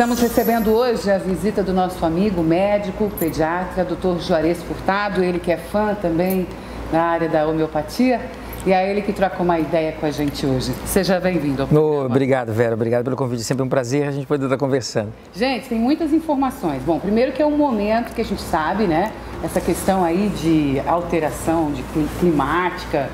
Estamos recebendo hoje a visita do nosso amigo médico, pediatra, Dr. Juarez Furtado, ele que é fã também na área da homeopatia, e é ele que troca uma ideia com a gente hoje. Seja bem-vindo. Obrigado, Vera, obrigado pelo convite, sempre um prazer a gente poder estar conversando. Gente, tem muitas informações. Bom, primeiro que é um momento que a gente sabe, né, essa questão aí de alteração climática,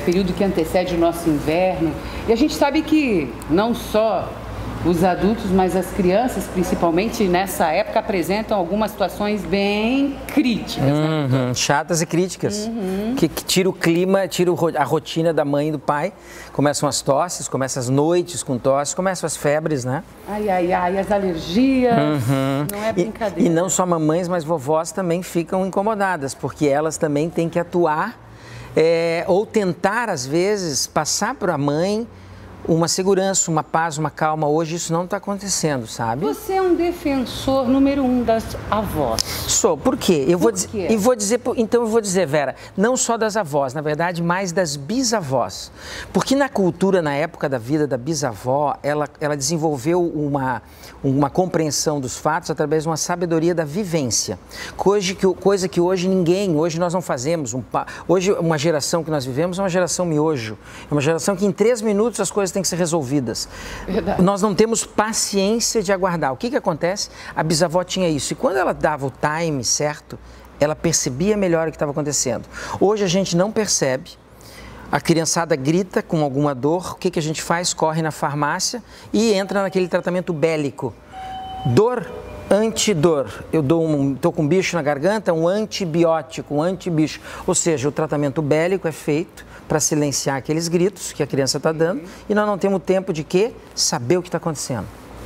período que antecede o nosso inverno, e a gente sabe que não só os adultos, mas as crianças, principalmente nessa época, apresentam algumas situações bem críticas. Né? Chatas e críticas. Que tira o clima, tira a rotina da mãe e do pai. Começam as tosses, começam as noites com tosse, começam as febres, né? Ai, as alergias, não é brincadeira. E não só mamães, mas vovós também ficam incomodadas, porque elas também têm que atuar ou tentar, às vezes, passar para a mãe uma segurança, uma paz, uma calma. Hoje isso não está acontecendo, sabe? Você é um defensor número 1 das avós. Sou. Por quê? Então eu vou dizer, Vera, não só das avós, na verdade, mais das bisavós. Porque na cultura, na época da vida da bisavó, ela desenvolveu uma compreensão dos fatos através de uma sabedoria da vivência. Coisa que hoje nós não fazemos. Hoje, uma geração que nós vivemos é uma geração miojo. É uma geração que em 3 minutos as coisas têm que ser resolvidas. Verdade. Nós não temos paciência de aguardar. O que acontece? A bisavó tinha isso. E quando ela dava o time certo, ela percebia melhor o que estava acontecendo. Hoje a gente não percebe. A criançada grita com alguma dor. O que a gente faz? Corre na farmácia e entra naquele tratamento bélico. Dor, antidor. Eu estou com um bicho na garganta, um antibiótico, um antibicho. Ou seja, o tratamento bélico é feito para silenciar aqueles gritos que a criança está dando e nós não temos tempo de quê? Saber o que está acontecendo.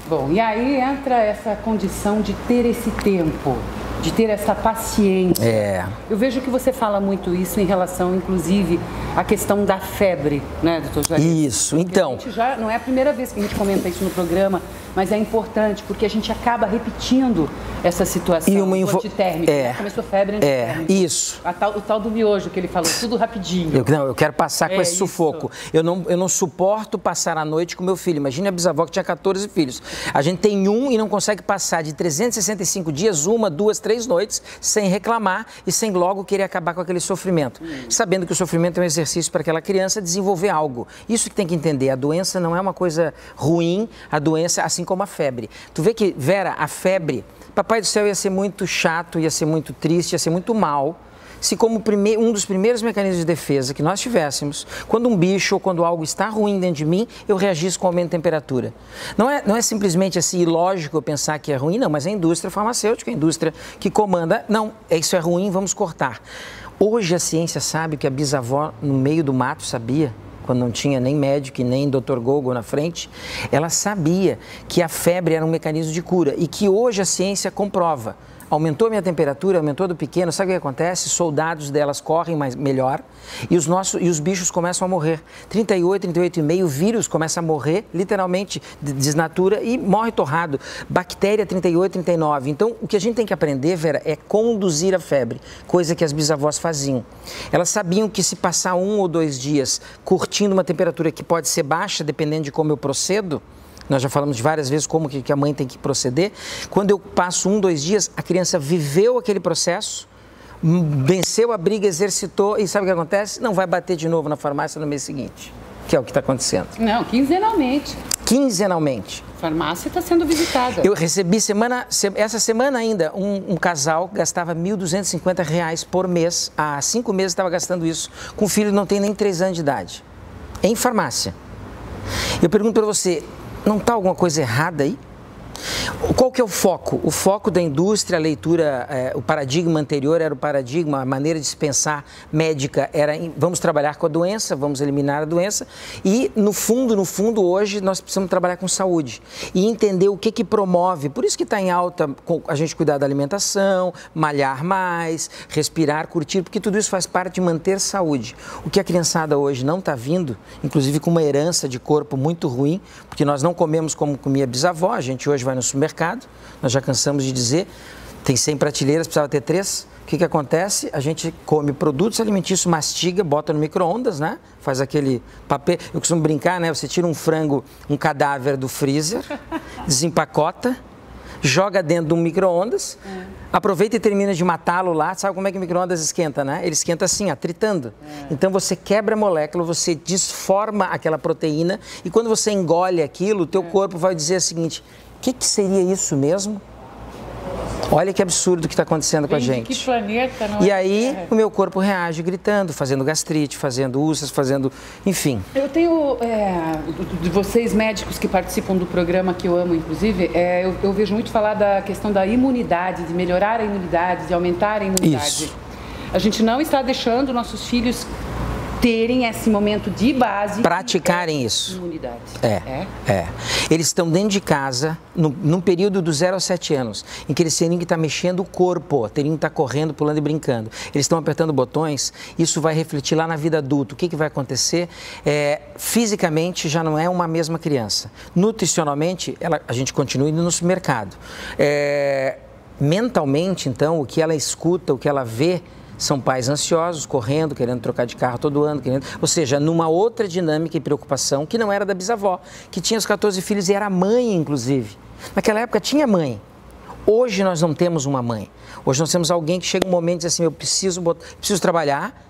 Bom, e aí entra essa condição de ter esse tempo, de ter essa paciência. Eu vejo que você fala muito isso em relação, inclusive, à questão da febre, né, doutor Juarez? Isso, então. Não é a primeira vez que a gente comenta isso no programa, mas é importante porque a gente acaba repetindo essa situação antitérmica. Começou febre antitérmica. Isso. O tal do miojo que ele falou, tudo rapidinho. Eu quero passar com esse sufoco. Eu não suporto passar a noite com meu filho. Imagina a bisavó que tinha 14 filhos. A gente tem um e não consegue passar de 365 dias, 1, 2, 3 noites, sem reclamar e sem logo querer acabar com aquele sofrimento. Sabendo que o sofrimento é um exercício para aquela criança desenvolver algo. Isso que tem que entender. A doença não é uma coisa ruim, a doença, assim como a febre. Tu vê que, Vera, a febre, Papai do Céu ia ser muito chato, ia ser muito triste, ia ser muito mal, se como um dos primeiros mecanismos de defesa que nós tivéssemos, quando um bicho ou quando algo está ruim dentro de mim, eu reagisse com aumento de temperatura. Não é simplesmente assim ilógico eu pensar que é ruim, não, mas a indústria farmacêutica, a indústria que comanda, não, isso é ruim, vamos cortar. Hoje a ciência sabe que a bisavó no meio do mato sabia, quando não tinha nem médico e nem Dr. Google na frente, ela sabia que a febre era um mecanismo de cura e que hoje a ciência comprova. Aumentou a minha temperatura, aumentou do pequeno, sabe o que acontece? Soldados delas correm melhor e os bichos começam a morrer. 38,5, o vírus começa a morrer, literalmente desnatura e morre torrado. Bactéria 38, 39. Então, o que a gente tem que aprender, Vera, é conduzir a febre, coisa que as bisavós faziam. Elas sabiam que se passar 1 ou 2 dias curtindo uma temperatura que pode ser baixa, dependendo de como eu procedo, nós já falamos várias vezes como que a mãe tem que proceder. Quando eu passo 1, 2 dias, a criança viveu aquele processo, venceu a briga, exercitou e sabe o que acontece? Não vai bater de novo na farmácia no mês seguinte, que é o que está acontecendo. Não, quinzenalmente. Quinzenalmente. A farmácia está sendo visitada. Eu recebi essa semana ainda, um casal gastava R$ 1.250 por mês. Há 5 meses estava gastando isso, com um filho que não tem nem 3 anos de idade, em farmácia. Eu pergunto para você, não está alguma coisa errada aí? Qual que é o foco? O foco da indústria, a leitura, o paradigma anterior era o paradigma, a maneira de se pensar médica era vamos trabalhar com a doença, vamos eliminar a doença e no fundo hoje nós precisamos trabalhar com saúde e entender o que promove, por isso que está em alta a gente cuidar da alimentação, malhar mais, respirar, curtir, porque tudo isso faz parte de manter saúde. O que a criançada hoje não está vindo, inclusive com uma herança de corpo muito ruim, porque nós não comemos como comia bisavó, a gente hoje vai no supermercado, nós já cansamos de dizer, tem 100 prateleiras, precisava ter 3. O que acontece? A gente come produtos alimentícios, mastiga, bota no micro-ondas, né? Faz aquele papel. Eu costumo brincar, né? Você tira um frango, um cadáver do freezer desempacota, joga dentro de um micro-ondas, aproveita e termina de matá-lo lá. Sabe como é que o micro-ondas esquenta, né? Ele esquenta assim, tritando. Então você quebra a molécula, você desforma aquela proteína e quando você engole aquilo, o teu corpo vai dizer o seguinte: o que seria isso mesmo? Olha que absurdo que está acontecendo com a gente. Que planeta, não é? E aí o meu corpo reage gritando, fazendo gastrite, fazendo úlceras, fazendo... enfim. Eu tenho, de vocês médicos que participam do programa, que eu amo inclusive, eu vejo muito falar da questão da imunidade, de melhorar a imunidade, de aumentar a imunidade. Isso. A gente não está deixando nossos filhos terem esse momento de base. Praticarem isso. Imunidade. Eles estão dentro de casa, num período do 0 a 7 anos, em que eles teriam que estar mexendo o corpo, teriam que estar correndo, pulando e brincando. Eles estão apertando botões, isso vai refletir lá na vida adulta. O que vai acontecer? Fisicamente já não é uma mesma criança. Nutricionalmente, a gente continua indo no supermercado. Mentalmente, então, o que ela escuta, o que ela vê, são pais ansiosos, correndo, querendo trocar de carro todo ano, ou seja, numa outra dinâmica e preocupação que não era da bisavó, que tinha os 14 filhos e era mãe, inclusive. Naquela época tinha mãe. Hoje nós não temos uma mãe. Hoje nós temos alguém que chega um momento e diz assim: eu preciso trabalhar,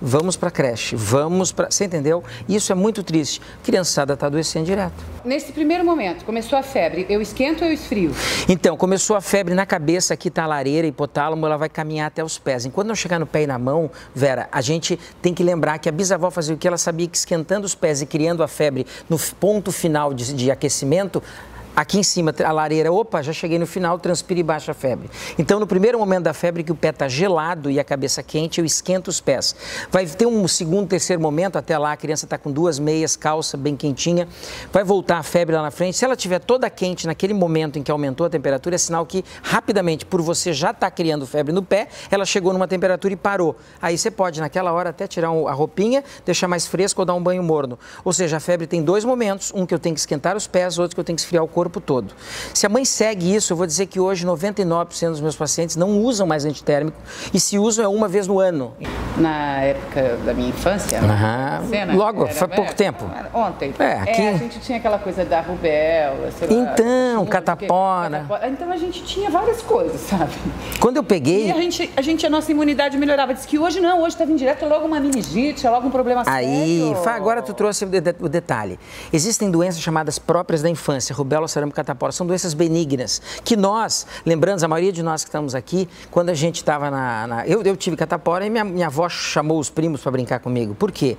vamos para a creche, Você entendeu? Isso é muito triste. A criançada está adoecendo direto. Nesse primeiro momento, começou a febre, eu esquento ou eu esfrio? Então, começou a febre na cabeça, aqui está a lareira, hipotálamo, ela vai caminhar até os pés. Enquanto não chegar no pé e na mão, Vera, a gente tem que lembrar que a bisavó fazia o que? Ela sabia que esquentando os pés e criando a febre no ponto final de aquecimento, aqui em cima, a lareira, opa, já cheguei no final, transpira e baixa a febre. Então, no primeiro momento da febre, que o pé está gelado e a cabeça quente, eu esquento os pés. Vai ter um segundo, terceiro momento, até lá a criança está com 2 meias, calça bem quentinha, vai voltar a febre lá na frente. Se ela estiver toda quente naquele momento em que aumentou a temperatura, é sinal que, rapidamente, por você já estar criando febre no pé, ela chegou numa temperatura e parou. Aí você pode, naquela hora, até tirar a roupinha, deixar mais fresco ou dar um banho morno. Ou seja, a febre tem 2 momentos, um que eu tenho que esquentar os pés, outro que eu tenho que esfriar o corpo todo. Se a mãe segue isso, eu vou dizer que hoje 99% dos meus pacientes não usam mais antitérmico e se usam é uma vez no ano. Na época da minha infância, logo, faz pouco tempo. Ontem. Aqui... a gente tinha aquela coisa da rubéola, então, catapora. Então a gente tinha várias coisas, sabe? Quando eu peguei... E a nossa imunidade melhorava. Diz que hoje não, hoje está vindo direto logo uma meningite, logo um problema sério. Agora tu trouxe o detalhe. Existem doenças chamadas próprias da infância, rubéola, sarampo, catapora, são doenças benignas, que nós, lembrando, a maioria de nós que estamos aqui, quando a gente estava eu tive catapora e minha avó chamou os primos para brincar comigo. Por quê?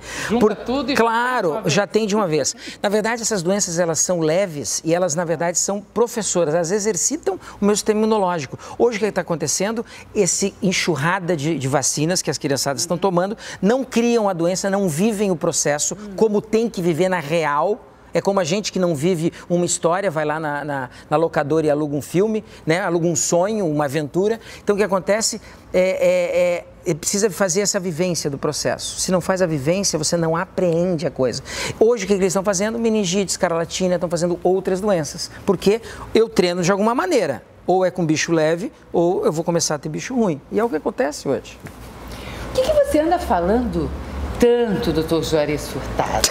Tudo e claro, já tem de uma vez. Na verdade, essas doenças, elas são leves e elas, na verdade, são professoras, elas exercitam o meu sistema imunológico. Hoje, o que está acontecendo? Esse enxurrada de vacinas que as criançadas estão tomando, não criam a doença, não vivem o processo como tem que viver na real. É como a gente que não vive uma história, vai lá na locadora e aluga um filme, né? Aluga um sonho, uma aventura. Então, o que acontece precisa fazer essa vivência do processo. Se não faz a vivência, você não apreende a coisa. Hoje, o que eles estão fazendo? Meningite, escarlatina, estão fazendo outras doenças. Porque eu treino de alguma maneira. Ou é com bicho leve, ou eu vou começar a ter bicho ruim. E é o que acontece hoje. O que você anda falando tanto, doutor Juarez Furtado?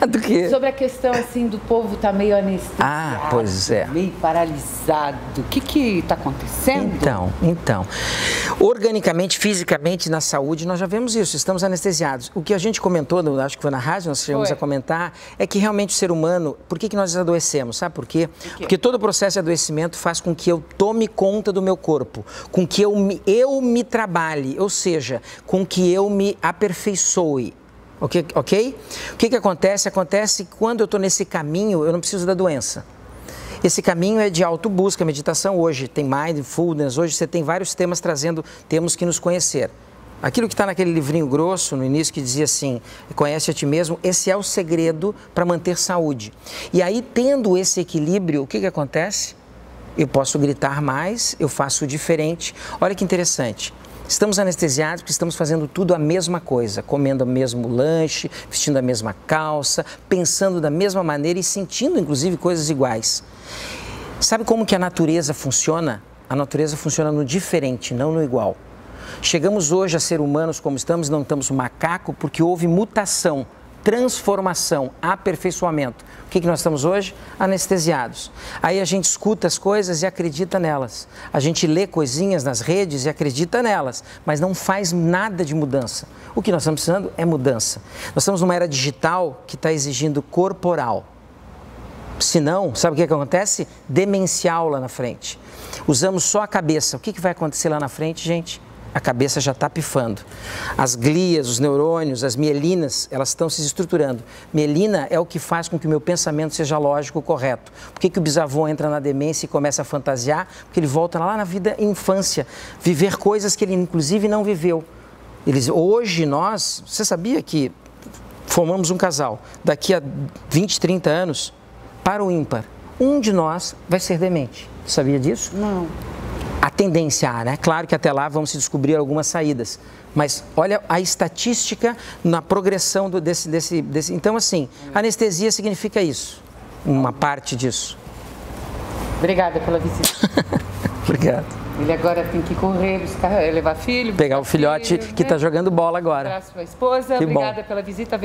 Do quê? Sobre a questão, assim, do povo estar meio anestesiado, pois é. meio paralisado. O que está acontecendo? Então, organicamente, fisicamente, na saúde, nós já vemos isso, estamos anestesiados. O que a gente comentou, acho que foi na rádio, nós chegamos a comentar, é que realmente o ser humano, por que nós adoecemos? Sabe por quê? Porque todo o processo de adoecimento faz com que eu tome conta do meu corpo, com que eu me trabalhe, ou seja, com que eu me aperfeiçoe. Ok? O que acontece? Acontece que quando eu estou nesse caminho, eu não preciso da doença. Esse caminho é de autobusca, meditação. Hoje tem mindfulness, hoje você tem vários temas trazendo, temos que nos conhecer. Aquilo que está naquele livrinho grosso no início que dizia assim, conhece a ti mesmo, esse é o segredo para manter saúde. E aí, tendo esse equilíbrio, o que acontece? Eu posso gritar mais, eu faço diferente. Olha que interessante. Estamos anestesiados porque estamos fazendo tudo a mesma coisa, comendo o mesmo lanche, vestindo a mesma calça, pensando da mesma maneira e sentindo, inclusive, coisas iguais. Sabe como que a natureza funciona? A natureza funciona no diferente, não no igual. Chegamos hoje a ser humanos como estamos, não estamos macaco, porque houve mutação. transformação, aperfeiçoamento. O que nós estamos hoje? Anestesiados. Aí a gente escuta as coisas e acredita nelas. A gente lê coisinhas nas redes e acredita nelas, mas não faz nada de mudança. O que nós estamos precisando é mudança. Nós estamos numa era digital que está exigindo corporal. Se não, sabe o que acontece? Demencial lá na frente. Usamos só a cabeça. O que vai acontecer lá na frente, gente? A cabeça já está pifando. As glias, os neurônios, as mielinas, elas estão se estruturando. Mielina é o que faz com que o meu pensamento seja lógico, correto. Por que o bisavô entra na demência e começa a fantasiar? Porque ele volta lá na vida infância, viver coisas que ele inclusive não viveu. Hoje nós, você sabia que formamos um casal, daqui a 20, 30 anos, para o ímpar, um de nós vai ser demente. Sabia disso? Não. A tendência né? Claro que até lá vamos se descobrir algumas saídas. Mas olha a estatística na progressão desse. Então, assim, anestesia significa isso. Uma parte disso. Obrigada pela visita. Obrigado. Ele agora tem que correr, levar filho. Pegar o filhote que está jogando bola agora. Um abraço para a esposa. Obrigada pela visita.